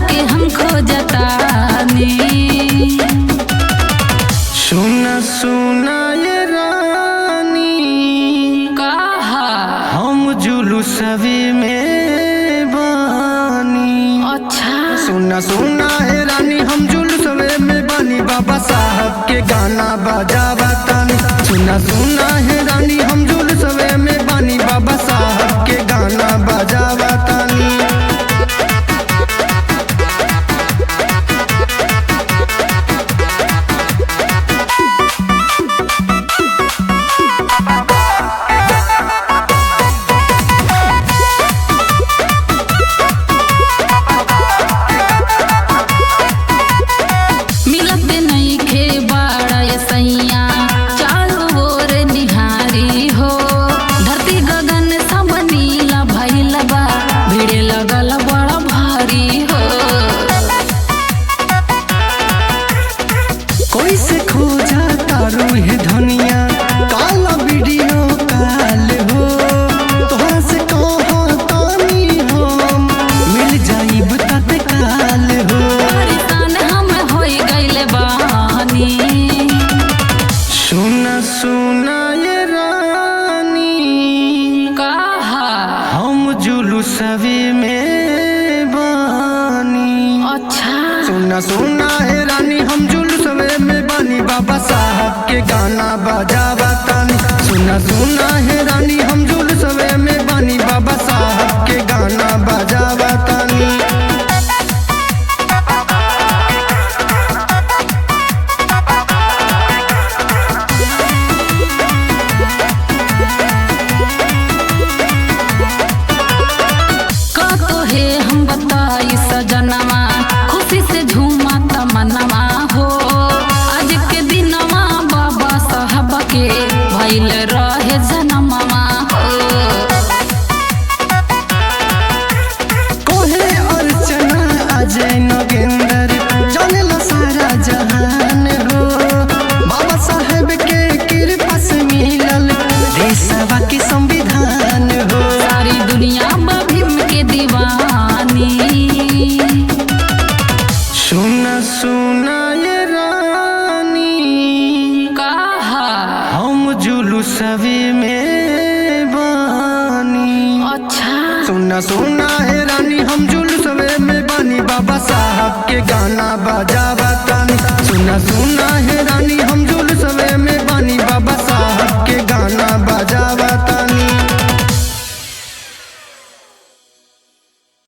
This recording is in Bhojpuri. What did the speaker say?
के हम खोजतानी। सुना सुना ये रानी कहा हम जुलूसवे में बानी। अच्छा सुना सुना है रानी हम जुलूसवे में बानी, बाबा साहब के गाना बजावा तानी। सुना सुना है रानी हम जुलूसवे में बानी, बाबा साहब के गाना बजावा तानी। कोई से खोजा तारू है धनिया काला वीडियो काल हो, तोहरा से कहा तानी हम मिल जाइब तत्काल हो। परेशान हम होई गइल बानी। सुना सुना ये रानी कहा हम जुलूसवे में बानी। अच्छा सुना सुना है रानी हम जुलूसवे में बानी, बाबा साहब के गाना बजावा तानी। सुना सुना है रानी हम जुलूसवे में बानी, बाबा साहब के गाना बजावा तानी। कतो है हम बताई सजनवा, खुशी से झूमा तमन्ना हो। आज के दिनवा बाबा साहब के भइल रहे जनमवा हो। कोहे अर्चना अजय नगेंदर जाने ला सारा जहान हो, बाबा साहब के कृपा से मिलल देशवा के संविधान हो। सारी दुनिया भीम के दीवानी। सुना सुना ये रानी कहा हम जुलूसवे में बानी। अच्छा सुना सुना